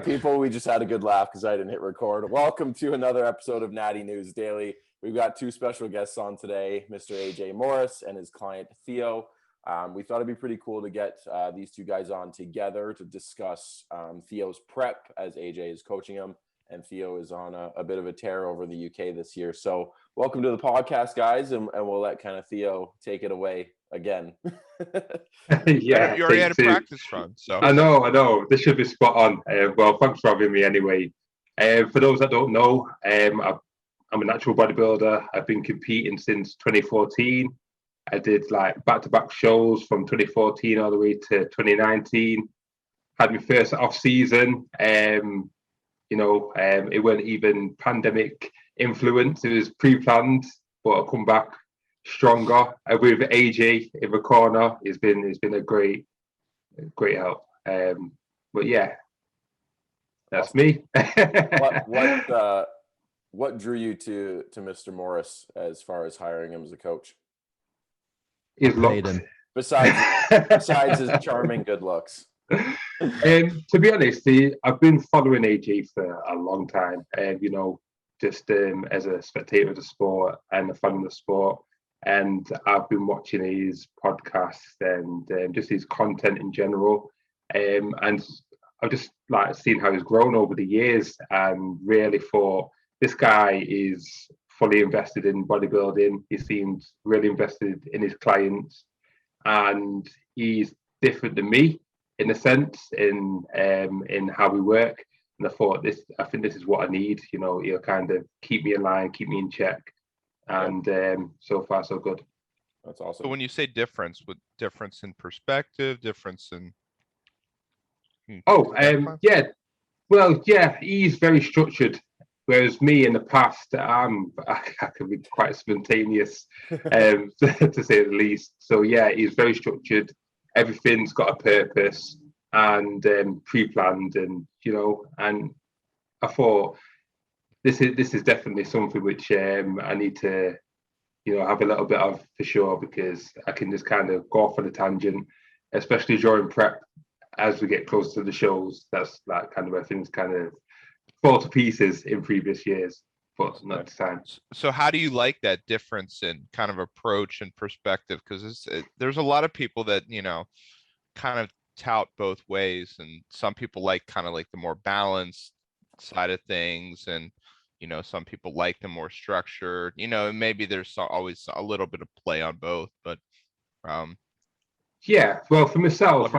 right, people, we just had a good laugh because I didn't hit record. Welcome to another episode of Natty News Daily. We've got two special guests on today, Mr. AJ Morris and his client Theo. We thought it'd be pretty cool to get these two guys on together to discuss Theo's prep as AJ is coaching him, and Theo is on a bit of a tear over the UK this year. So welcome to the podcast, guys, and we'll let kind of Theo take it away again. Yeah, you already had a practice run, so I know. This should be spot on. Well, thanks for having me anyway. For those that don't know, I'm a natural bodybuilder. I've been competing since 2014. I did like back-to-back shows from 2014 all the way to 2019. Had my first off season. It wasn't even pandemic influence. It was pre-planned, but I come back stronger with AJ in the corner. It's been a great help. But yeah, that's me. What drew you to Mr. Morris as far as hiring him as a coach? His looks. Besides his charming good looks. To be honest, I've been following AJ for a long time, and just as a spectator of the sport and a fan of the sport. And I've been watching his podcast and just his content in general. And I've just seen how he's grown over the years, and really thought this guy is fully invested in bodybuilding. He seems really invested in his clients, and he's different than me in a sense in how we work. And I think this is what I need. He'll kind of keep me in line, keep me in check. And so far, so good. That's awesome. So when you say difference, with difference in perspective, difference in... he's very structured. Whereas me in the past, I can be quite spontaneous, to say the least. So yeah, he's very structured. Everything's got a purpose and pre-planned, and and I thought this is definitely something which I need to have a little bit of for sure, because I can just kind of go off on a tangent, especially during prep as we get closer to the shows. That's kind of where things kind of fall to pieces in previous years, but not this time. So how do you like that difference in kind of approach and perspective? Because there's a lot of people that kind of tout both ways, and some people like kind of like the more balanced side of things, and some people like the more structured, and maybe there's always a little bit of play on both, but well, for myself,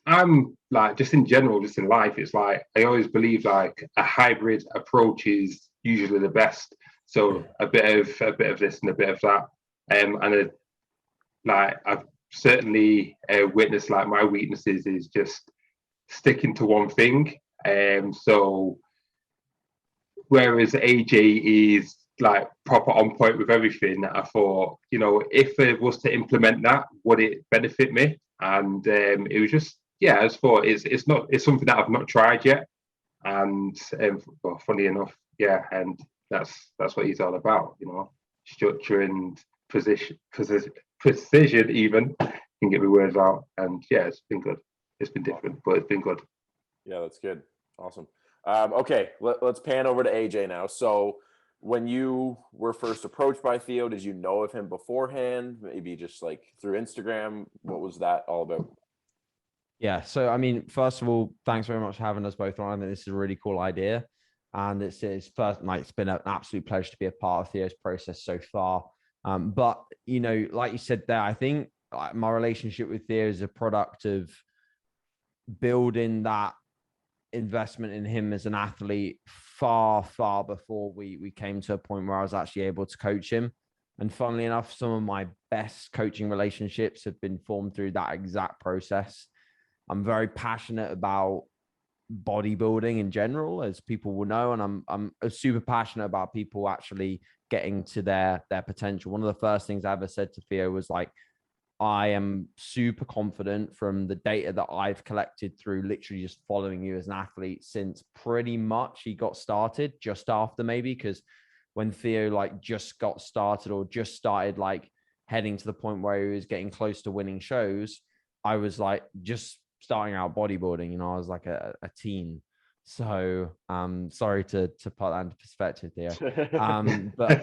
I'm just in general, just in life, it's I always believe a hybrid approach is usually the best. So a bit of this and a bit of that, and I've certainly witnessed my weaknesses is just sticking to one thing. So whereas AJ is proper on point with everything, I thought, if it was to implement that, would it benefit me? And it was just, I just thought it's something that I've not tried yet. And funny enough, and that's what he's all about, structure and precision even. Can get my words out. And it's been good. It's been different, but it's been good. Yeah, that's good. Awesome. Okay, let's pan over to AJ now. So when you were first approached by Theo, did you know of him beforehand? Maybe just through Instagram? What was that all about? Yeah, so I mean, first of all, thanks very much for having us both on. I think this is a really cool idea, and it's been an absolute pleasure to be a part of Theo's process so far. But like you said there, I think my relationship with Theo is a product of building that investment in him as an athlete far before we came to a point where I was actually able to coach him. And funnily enough, some of my best coaching relationships have been formed through that exact process. I'm very passionate about bodybuilding in general, as people will know, and I'm super passionate about people actually getting to their potential. One of the first things I ever said to Theo was I am super confident from the data that I've collected through literally just following you as an athlete since pretty much he got started, just after maybe, because when Theo just got started or just started heading to the point where he was getting close to winning shows, I was just starting out bodybuilding. You know, I was like a teen. So sorry to put that into perspective there. But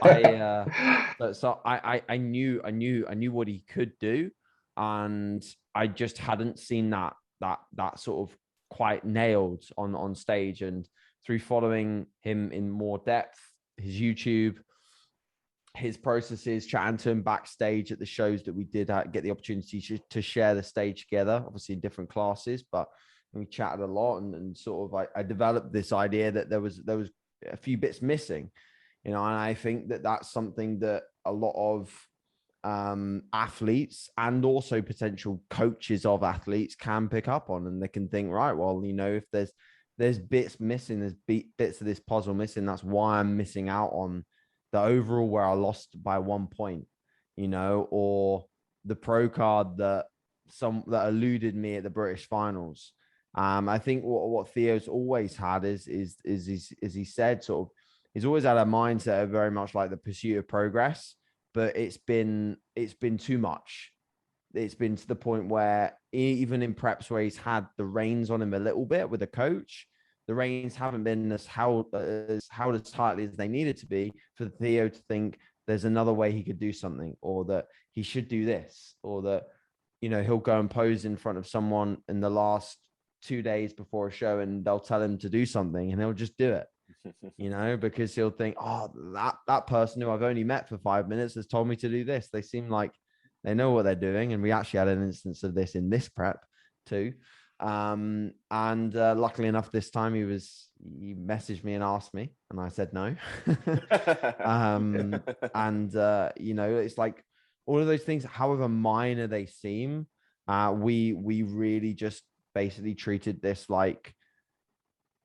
I knew what he could do, and I just hadn't seen that sort of quite nailed on stage. And through following him in more depth, his YouTube, his processes, chatting to him backstage at the shows that we did get the opportunity to share the stage together, obviously in different classes, but we chatted a lot, and sort of I developed this idea that there was a few bits missing, you know, and I think that that's something that a lot of athletes and also potential coaches of athletes can pick up on, and they can think, right, well, you know, if there's bits missing, there's bits of this puzzle missing, that's why I'm missing out on the overall where I lost by 1 point, you know, or the pro card that eluded me at the British finals. I think what Theo's always had is he said, sort of, he's always had a mindset of very much like the pursuit of progress, but it's been too much. It's been to the point where even in preps where he's had the reins on him a little bit with a coach, the reins haven't been held as tightly as they needed to be for Theo to think there's another way he could do something, or that he should do this, or that, you know, he'll go and pose in front of someone in the last 2 days before a show and they'll tell him to do something and he'll just do it, you know, because he'll think, oh, that person who I've only met for 5 minutes has told me to do this. They seem like they know what they're doing. And we actually had an instance of this in this prep too. Luckily enough, this time he messaged me and asked me, and I said no. You know, it's like all of those things, however minor they seem, we really just basically treated this like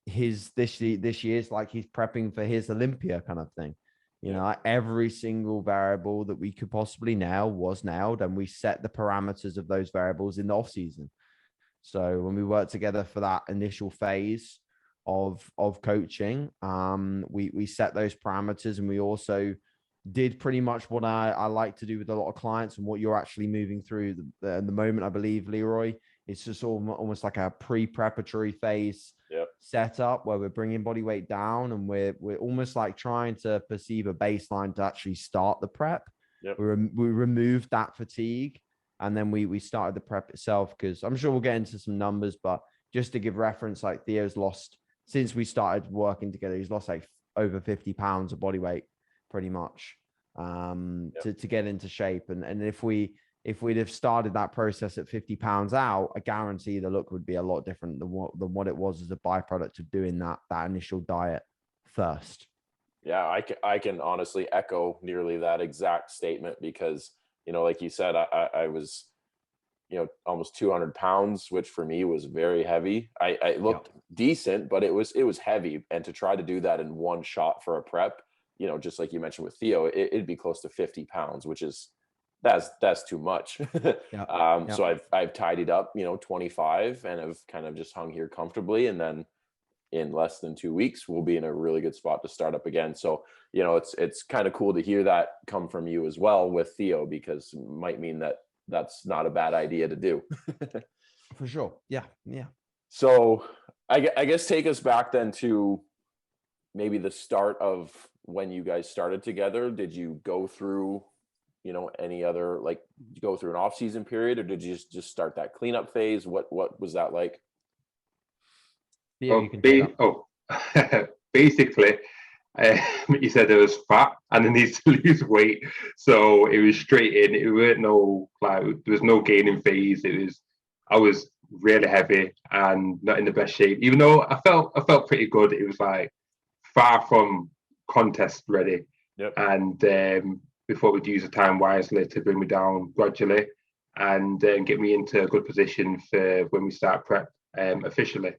this year's like he's prepping for his Olympia kind of thing. You know, like every single variable that we could possibly nail was nailed, and we set the parameters of those variables in the off season. So when we worked together for that initial phase of coaching, we set those parameters, and we also did pretty much what I like to do with a lot of clients, and what you're actually moving through the moment, I believe, Leroy. It's just almost like a pre-preparatory phase setup where we're bringing body weight down, and we're almost like trying to perceive a baseline to actually start the prep. We removed that fatigue, and then we started the prep itself, because I'm sure we'll get into some numbers, but just to give reference, like Theo's lost, since we started working together, he's lost like over 50 pounds of body weight pretty much to get into shape. And if we'd have started that process at 50 pounds out, I guarantee the look would be a lot different than what it was as a byproduct of doing that initial diet first. Yeah, I can honestly echo nearly that exact statement, because, you know, like you said, I was, you know, almost 200 pounds, which for me was very heavy. I looked decent, but it was heavy. And to try to do that in one shot for a prep, you know, just like you mentioned with Theo, it'd be close to 50 pounds, which is, that's too much. So I've tidied up, you know, 25, and have kind of just hung here comfortably. And then in less than 2 weeks, we'll be in a really good spot to start up again. So, you know, it's kind of cool to hear that come from you as well with Theo, because it might mean that that's not a bad idea to do. For sure. Yeah. So I guess take us back then to maybe the start of when you guys started together. Did you go through, you know, any other, like, go through an off-season period, or did you just start that cleanup phase? What was that like? Yeah, you can basically, he said it was fat and it needs to lose weight, so it was straight in. It weren't there was no gaining phase. I was really heavy and not in the best shape, even though I felt pretty good. It was like far from contest ready. And we thought we'd use the time wisely to bring me down gradually and get me into a good position for when we start prep officially.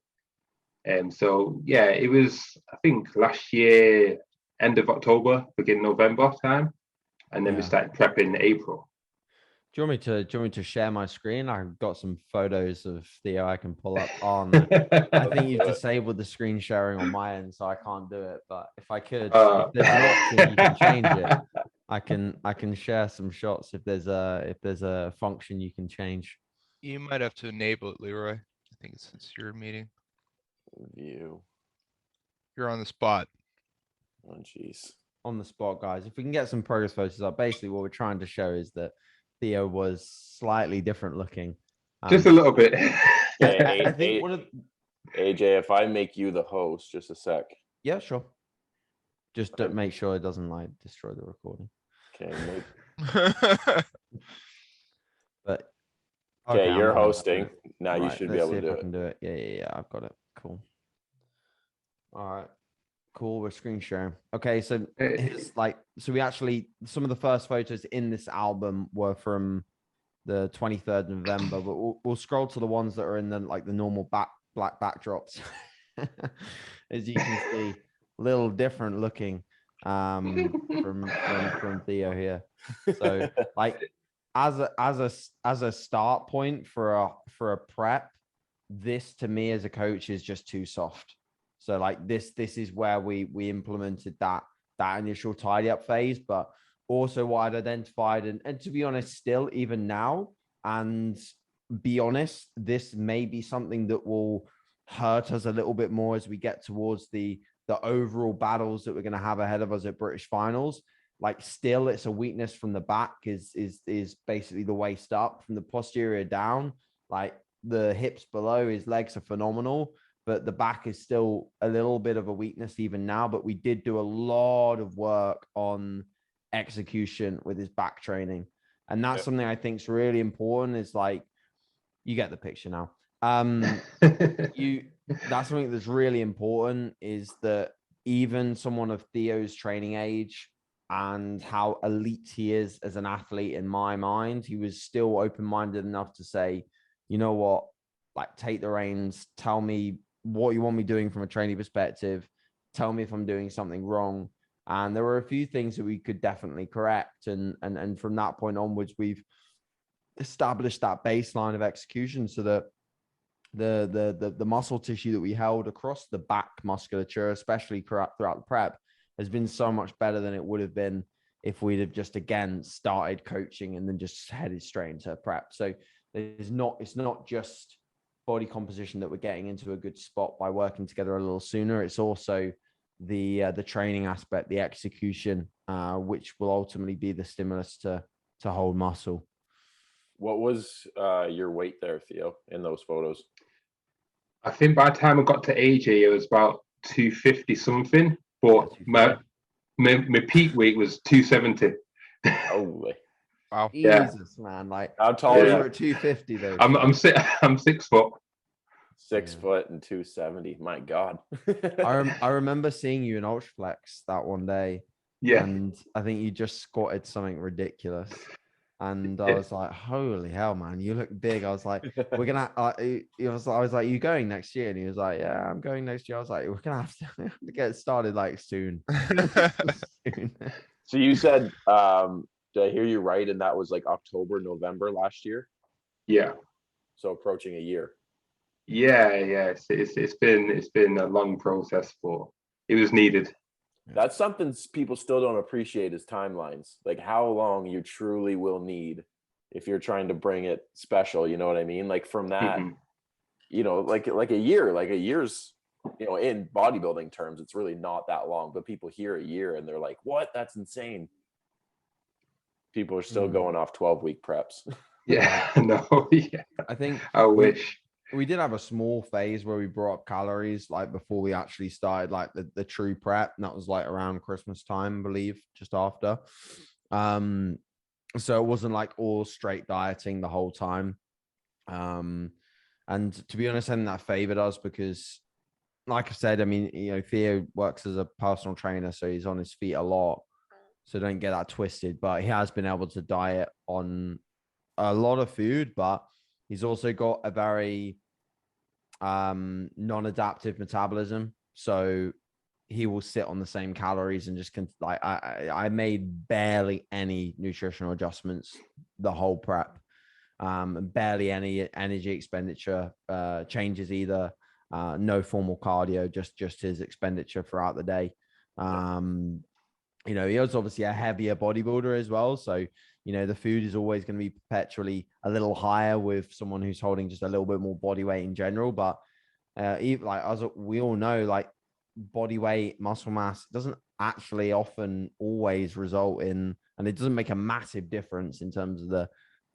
So yeah, it was, I think, last year, end of October, beginning November time, and then we started prepping in April. Do you want me to share my screen? I've got some photos of Theo I can pull up on. I think you've disabled the screen sharing on my end, so I can't do it. But if I could, if there's an option, you can change it. I can share some shots if there's a function you can change. You might have to enable it, Leroy. think it's since your meeting. View. You're on the spot. Oh, jeez. On the spot, guys. If we can get some progress photos up, basically what we're trying to show is that Theo was slightly different looking. Just a little bit. I think one of AJ, if I make you the host, just a sec. yeah, sure. Just to make sure it doesn't like destroy the recording. Okay, But okay, you're I'm on hosting. Now you Right, should be let's able see to if do I it. can do it. Yeah. I've got it. Cool. All right. Cool. We're screen sharing. Okay, so it's like we actually some of the first photos in this album were from the 23rd of November, but we'll scroll to the ones that are in the normal black backdrops. As you can see, a little different looking from Theo here. So like as a start point for a prep, this to me as a coach is just too soft. So like this is where we implemented that initial tidy up phase, but also what I'd identified and to be honest, still even now, and be honest, this may be something that will hurt us a little bit more as we get towards the overall battles that we're going to have ahead of us at British finals. Like still it's a weakness from the back is basically the waist up, from the posterior down, like the hips below, his legs are phenomenal, but the back is still a little bit of a weakness even now. But we did do a lot of work on execution with his back training. And that's something I think is really important, is like, you get the picture now. That's something that's really important, is that even someone of Theo's training age and how elite he is as an athlete, in my mind, he was still open-minded enough to say, you know what, like take the reins, tell me what you want me doing from a training perspective, tell me if I'm doing something wrong. And there were a few things that we could definitely correct. And from that point onwards, we've established that baseline of execution so that the muscle tissue that we held across the back musculature, especially throughout the prep, has been so much better than it would have been if we'd have just again started coaching and then just headed straight into prep. So it's not just body composition that we're getting into a good spot by working together a little sooner. It's also the training aspect, the execution, which will ultimately be the stimulus to hold muscle. What was your weight there, Theo, in those photos? I think by the time I got to AJ, it was about 250 something, but my peak weight was 270. Holy. Wow. Jesus, man. Like, how tall are you? At 250 though. I'm 6 foot. 6 foot and 270. My God. I remember seeing you in Ultraflex that one day. Yeah. And I think you just squatted something ridiculous. And I was like, holy hell, man, you look big. I was like, we're going to, I was like, you going next year? And he was like, yeah, I'm going next year. I was like, we're going to have to get started like soon. So you said, did I hear you right? And that was like October, November last year? Yeah. So approaching a year. Yeah. It's been a long process, but it was needed. That's something people still don't appreciate, is timelines. Like how long you truly will need if you're trying to bring it special. You know what I mean? Like from that, you know, like a year's, you know, in bodybuilding terms, it's really not that long. But people hear a year and they're like, "What? That's insane." People are still going off 12-week preps. Yeah. No. Yeah. I think I wish. We did have a small phase where we brought up calories, like before we actually started like the true prep. And that was like around Christmas time, I believe, just after. So it wasn't like all straight dieting the whole time. And to be honest, I think that favored us because, like I said, I mean, you know, Theo works as a personal trainer, so he's on his feet a lot. So don't get that twisted, but he has been able to diet on a lot of food, but he's also got a very non-adaptive metabolism. So he will sit on the same calories and just like I made barely any nutritional adjustments the whole prep. Barely any energy expenditure changes either. No formal cardio, just his expenditure throughout the day. you know, he was obviously a heavier bodybuilder as well. So, you know, the food is always going to be perpetually a little higher with someone who's holding just a little bit more body weight in general. But even like, as we all know, like body weight, muscle mass doesn't actually often always result in, and it doesn't make a massive difference in terms of the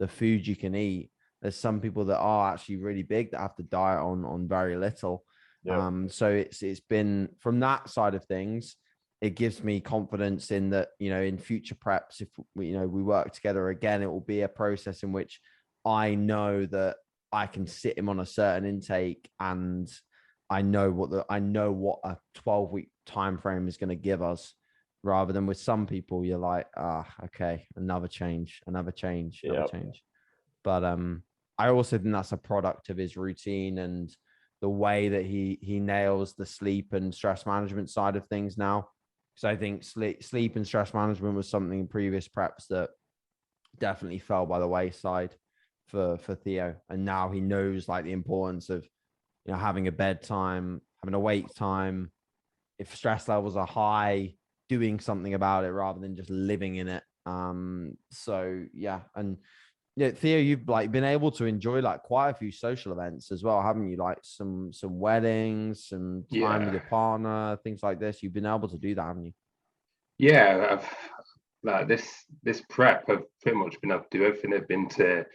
food you can eat. There's some people that are actually really big that have to diet on very little. Yeah. So it's been from that side of things, it gives me confidence in that, you know, in future preps, if we, you know, we work together again, it will be a process in which I know that I can sit him on a certain intake, and I know what a 12-week time frame is going to give us, rather than with some people, you're like, okay, another change. But I also think that's a product of his routine and the way that he nails the sleep and stress management side of things now. So I think sleep and stress management was something in previous preps that definitely fell by the wayside for Theo. And now he knows like the importance of, you know, having a bedtime, having a wake time. If stress levels are high, doing something about it rather than just living in it. So yeah. And yeah, Theo, you've like been able to enjoy like quite a few social events as well, haven't you? Like some weddings, some time with your partner, things like this. You've been able to do that, haven't you? Yeah, I've like this prep. I've pretty much been able to do everything. I've been to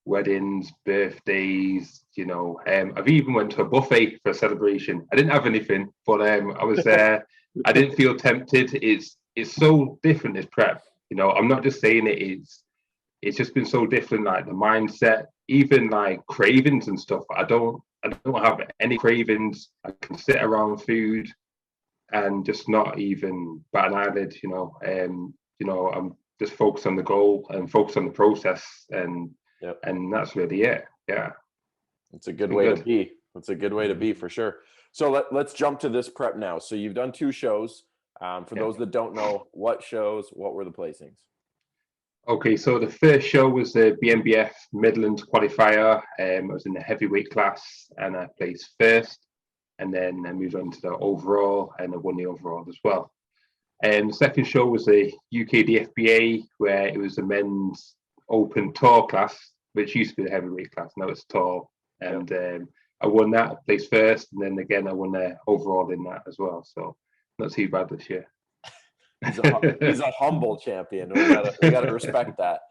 weddings, birthdays. You know, I've even went to a buffet for a celebration. I didn't have anything, but I was there. I didn't feel tempted. It's so different, this prep. You know, I'm not just saying it's just been so different, like the mindset, even like cravings and stuff. I don't have any cravings. I can sit around food and just not even bat an eyelid, you know. You know, I'm just focused on the goal and focused on the process, and that's really it. Yeah. It's a good way to be. It's a good way to be for sure. So let's jump to this prep now. So you've done 2 shows. For those that don't know, what shows, what were the placings? Okay, so the first show was the BNBF Midlands qualifier. I was in the heavyweight class and I placed first, and then I moved on to the overall and I won the overall as well. The second show was the UKDFBA, where it was the men's open tall class, which used to be the heavyweight class. Now it's tall, and I won that. I placed first, and then again I won the overall in that as well. So not too bad this year. He's a humble champion. We gotta respect that.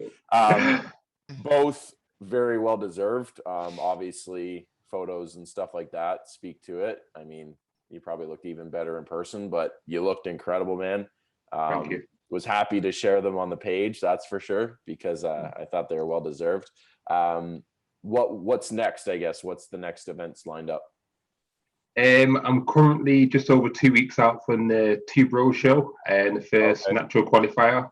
Both very well deserved. Obviously, photos and stuff like that speak to it. I mean, you probably looked even better in person, but you looked incredible, man. Thank you. Was happy to share them on the page, that's for sure, because I thought they were well deserved. What's next? I guess what's the next events lined up? I'm currently just over 2 weeks out from the Two Bros show and the first natural qualifier.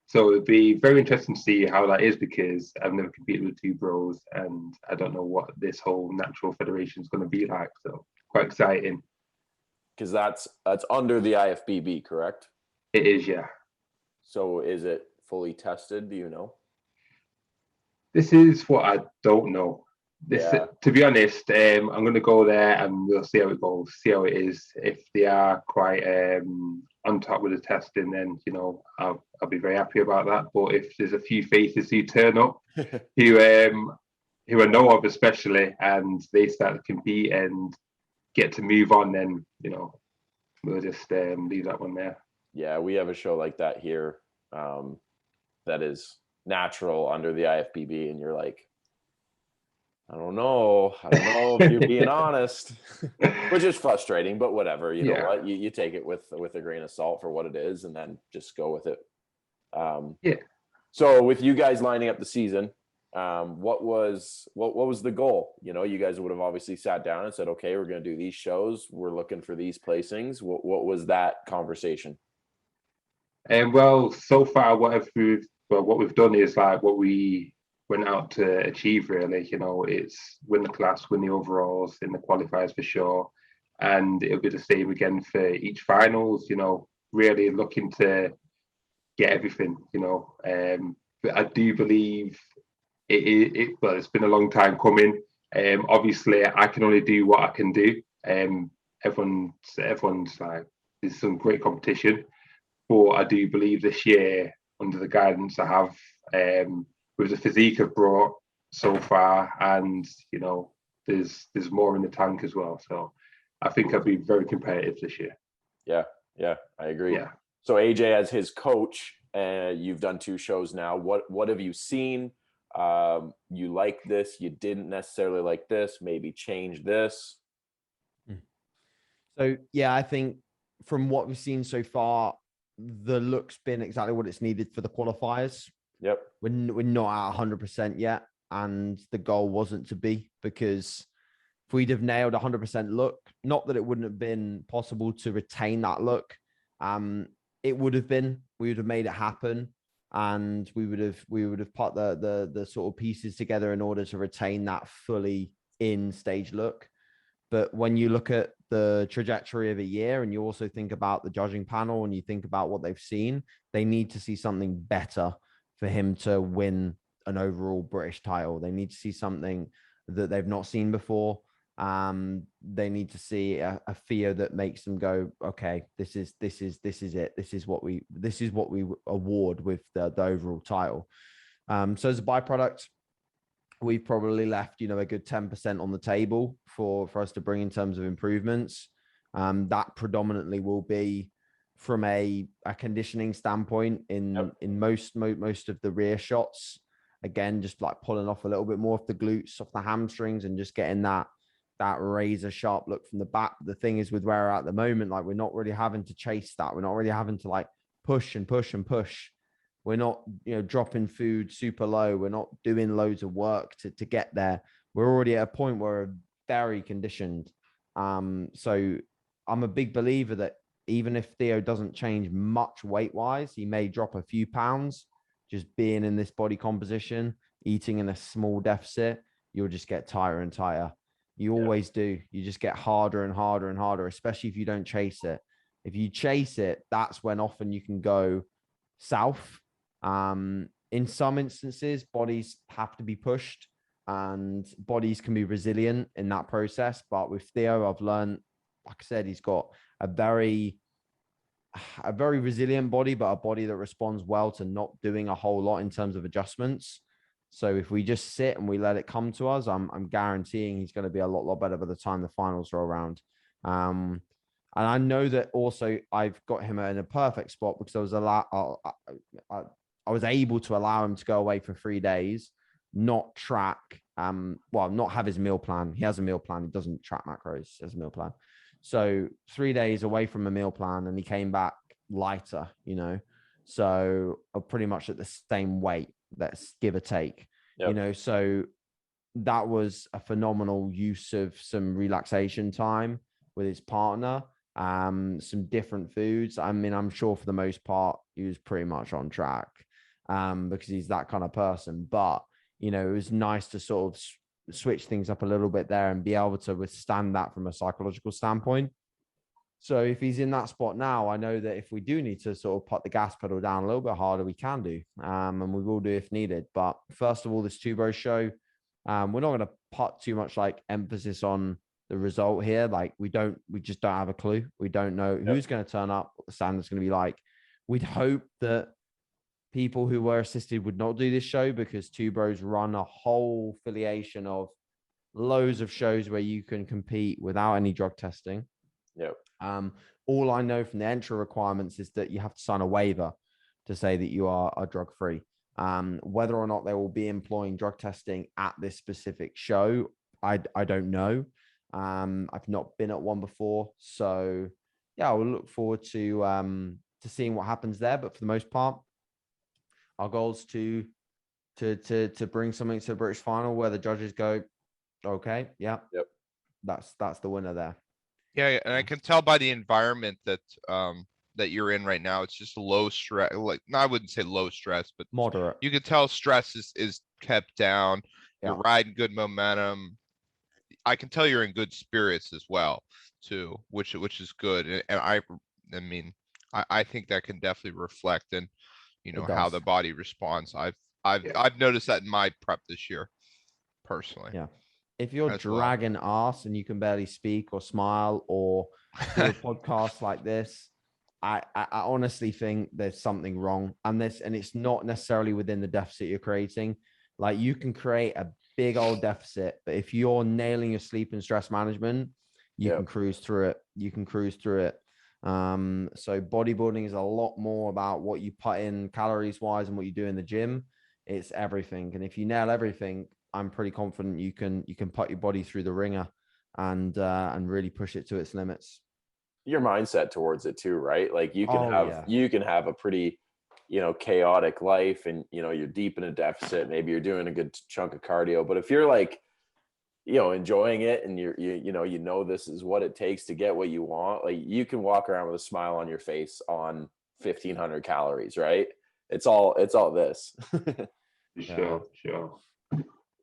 So it'd be very interesting to see how that is, because I've never competed with Two Bros and I don't know what this whole natural federation is going to be like. So quite exciting. Because that's under the IFBB, correct? It is, yeah. So is it fully tested? Do you know? This is what I don't know. To be honest, I'm going to go there and we'll see how it goes, see how it is. If they are quite on top with the testing, then, you know, I'll be very happy about that. But if there's a few faces who turn up, who I know of especially, and they start to compete and get to move on, then, you know, we'll just leave that one there. Yeah, we have a show like that here that is natural under the IFBB, and you're like, I don't know if you're being honest, which is frustrating, but whatever. You know what? You take it with a grain of salt for what it is, and then just go with it. So with you guys lining up the season, what was the goal? You know, you guys would have obviously sat down and said, okay, we're going to do these shows. We're looking for these placings. What was that conversation? Well, so far, what we've done is like what we went out to achieve, really. You know, it's win the class, win the overalls in the qualifiers for sure, and it'll be the same again for each finals. You know, really looking to get everything. You know, but I do believe it's been a long time coming. Obviously, I can only do what I can do. Everyone's like, there's some great competition, but I do believe this year, under the guidance I have, with the physique I've brought so far, and there's more in the tank as well. So I think I'll be very competitive this year. Yeah, I agree. Yeah. So AJ, as his coach, you've done 2 shows now. What have you seen? You like this? You didn't necessarily like this? Maybe change this? So yeah, I think from what we've seen so far, the look's been exactly what it's needed for the qualifiers. Yep. We're not at 100% yet, and the goal wasn't to be, because if we'd have nailed 100% look, not that it wouldn't have been possible to retain that look, it would have been. We would have made it happen, and we would have put the sort of pieces together in order to retain that fully in stage look. But when you look at the trajectory of a year, and you also think about the judging panel, and you think about what they've seen, they need to see something better for him to win an overall British title. They need to see something that they've not seen before. They need to see a Theo that makes them go, okay, this is it. This is what we award with the overall title. So as a byproduct, we've probably left, a good 10% on the table for us to bring in terms of improvements. That predominantly will be from a conditioning standpoint in most of the rear shots. Again, just like pulling off a little bit more of the glutes, off the hamstrings, and just getting that razor sharp look from the back. The thing is, with where we're at the moment, like, we're not really having to chase that. We're not really having to like push and push and push. We're not, dropping food super low. We're not doing loads of work to get there. We're already at a point where we're very conditioned. So I'm a big believer that even if Theo doesn't change much weight-wise, he may drop a few pounds. Just being in this body composition, eating in a small deficit, you'll just get tighter and tighter. You always do. You just get harder and harder and harder, especially if you don't chase it. If you chase it, that's when often you can go south. In some instances, bodies have to be pushed, and bodies can be resilient in that process. But with Theo, I've learned, like I said, he's got a very resilient body, but a body that responds well to not doing a whole lot in terms of adjustments. So if we just sit and we let it come to us, I'm guaranteeing he's going to be a lot better by the time the finals roll around. And I know that also I've got him in a perfect spot because I was able to allow him to go away for 3 days, not track, not have his meal plan. He has a meal plan. He doesn't track macros as a meal plan. So 3 days away from a meal plan, and he came back lighter, so pretty much at the same weight, let's give or take, so that was a phenomenal use of some relaxation time with his partner, some different foods. I mean, I'm sure for the most part, he was pretty much on track, because he's that kind of person, but, it was nice to sort of switch things up a little bit there and be able to withstand that from a psychological standpoint. So if he's in that spot now, I know that if we do need to sort of put the gas pedal down a little bit harder, we can do, and we will do if needed. But first of all, this Two Bros show, we're not going to put too much like emphasis on the result here. Like we just don't have a clue. We don't know who's going to turn up, what the standard's going to be like. We'd hope that people who were assisted would not do this show, because Two Bros run a whole affiliation of loads of shows where you can compete without any drug testing. Yep. All I know from the entry requirements is that you have to sign a waiver to say that you are drug free. Whether or not they will be employing drug testing at this specific show, I don't know. I've not been at one before, so yeah, I will look forward to seeing what happens there. But for the most part, our goal is to bring something to the British final where the judges go, okay, yep, that's the winner there. Yeah, and I can tell by the environment that you're in right now, it's just low stress. Like, I wouldn't say low stress, but moderate. You can tell stress is kept down. You're riding good momentum. I can tell you're in good spirits as well, too, which is good. And I mean, I think that can definitely reflect in, how the body responds. I've noticed that in my prep this year, personally. Yeah. If you're dragging ass and you can barely speak or smile or do a podcast like this, I honestly think there's something wrong, and it's not necessarily within the deficit you're creating. Like, you can create a big old deficit, but if you're nailing your sleep and stress management, you can cruise through it. You can cruise through it. So bodybuilding is a lot more about what you put in calories wise and what you do in the gym. It's everything. And if you nail everything, I'm pretty confident you can put your body through the ringer and really push it to its limits. Your mindset towards it too, right? Like, you can have a pretty, chaotic life, and you're deep in a deficit. Maybe you're doing a good chunk of cardio, but if you're like, enjoying it, and you're this is what it takes to get what you want, like, you can walk around with a smile on your face on 1,500 calories, right? It's all this. Sure.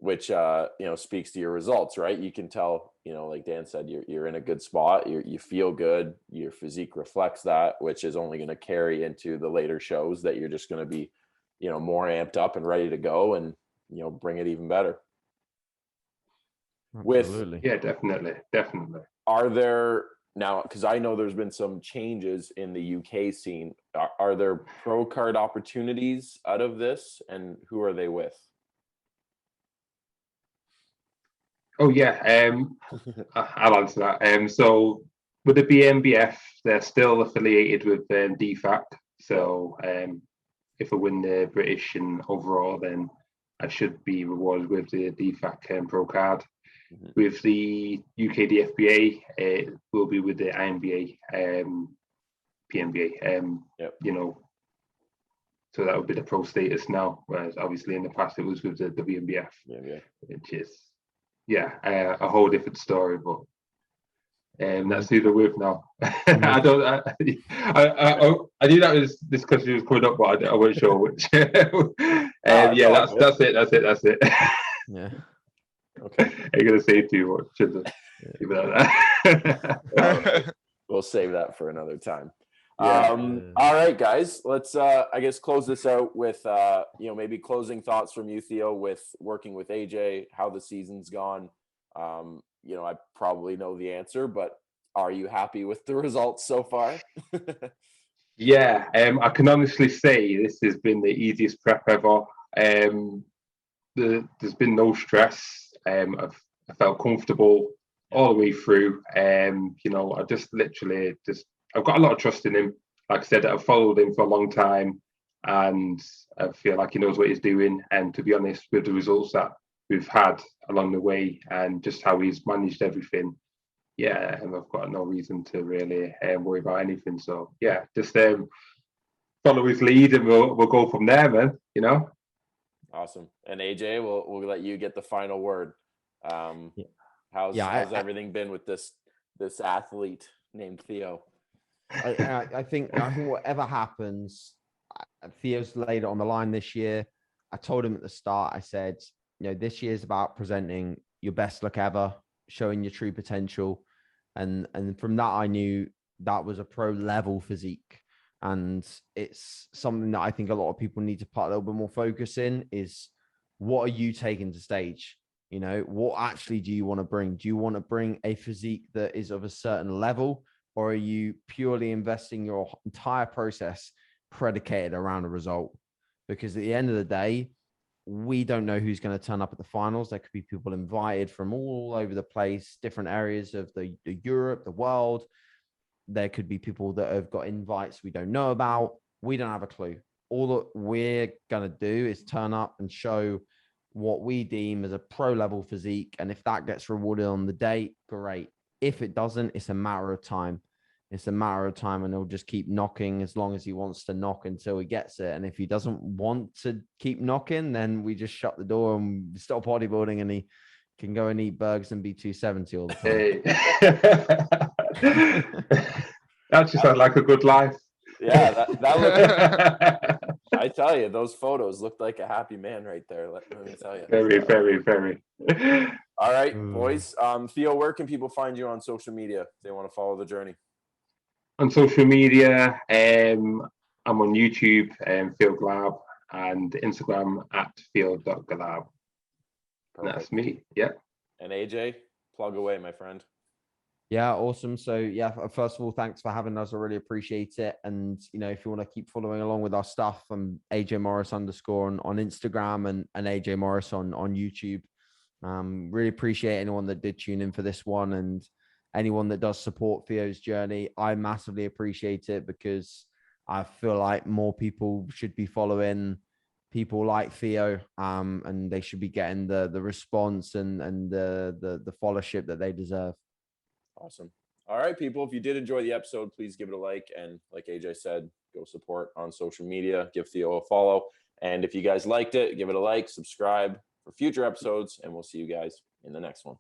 Which speaks to your results, right? You can tell, like Dan said, you're in a good spot, you feel good, your physique reflects that, which is only going to carry into the later shows, that you're just going to be, more amped up and ready to go, and bring it even better. Absolutely. Definitely. Are there now, because I know there's been some changes in the UK scene, are there pro card opportunities out of this, and who are they with? Oh yeah, I'll answer that. So with the BMBF, they're still affiliated with DFAC. So if I win the British and overall, then I should be rewarded with the DFAC Pro card. Mm-hmm. With the UK DFBA, it will be with the INBA, PMBA. So that would be the pro status now, whereas obviously in the past it was with the WMBF, which is a whole different story, but that's who they're with now. I knew that was this question was coming up, but I wasn't sure which. That's it. Yeah. Okay. I'm gonna say too much. We'll save that for another time. All right, guys, let's I guess close this out with maybe closing thoughts from you, Theo, with working with AJ, how the season's gone. I probably know the answer, but are you happy with the results so far? I can honestly say this has been the easiest prep ever. There's been no stress. I felt comfortable all the way through. I just literally I've got a lot of trust in him. Like I said, I've followed him for a long time, and I feel like he knows what he's doing. And to be honest, with the results that we've had along the way and just how he's managed everything, and I've got no reason to really worry about anything. So just follow his lead, and we'll go from there, man. Awesome. And AJ, we'll let you get the final word. How's everything been with this athlete named Theo? I think whatever happens, Theo's laid it on the line this year. I told him at the start, I said, this year is about presenting your best look ever, showing your true potential. And from that, I knew that was a pro level physique. And it's something that I think a lot of people need to put a little bit more focus in, is what are you taking to stage? What actually do you want to bring? Do you want to bring a physique that is of a certain level, or are you purely investing your entire process predicated around a result? Because at the end of the day, we don't know who's going to turn up at the finals. There could be people invited from all over the place, different areas of the Europe, the world. There could be people that have got invites we don't know about. We don't have a clue. All that we're going to do is turn up and show what we deem as a pro level physique. And if that gets rewarded on the day, great. If it doesn't, it's a matter of time. It's a matter of time, and he'll just keep knocking as long as he wants to knock until he gets it. And if he doesn't want to keep knocking, then we just shut the door and stop bodybuilding, and he can go and eat burgers and be 270 all the time. That just sounds like a good life. Yeah, that I tell you, those photos looked like a happy man right there. Let me tell you. Very, very, very. All right, boys. Theo, where can people find you on social media if they want to follow the journey? On social media, I'm on YouTube, Theo Golaub, and Instagram at Theo.Golaub. That's me. Yeah. And AJ, plug away, my friend. Yeah, awesome. So yeah, first of all, thanks for having us. I really appreciate it. And if you want to keep following along with our stuff, I'm AJ Morris underscore on Instagram and AJ Morris on YouTube. Really appreciate anyone that did tune in for this one and anyone that does support Theo's journey. I massively appreciate it because I feel like more people should be following people like Theo, and they should be getting the response and the followership that they deserve. Awesome. All right, people, if you did enjoy the episode, please give it a like. And like AJ said, go support on social media, give Theo a follow. And if you guys liked it, give it a like, subscribe for future episodes, and we'll see you guys in the next one.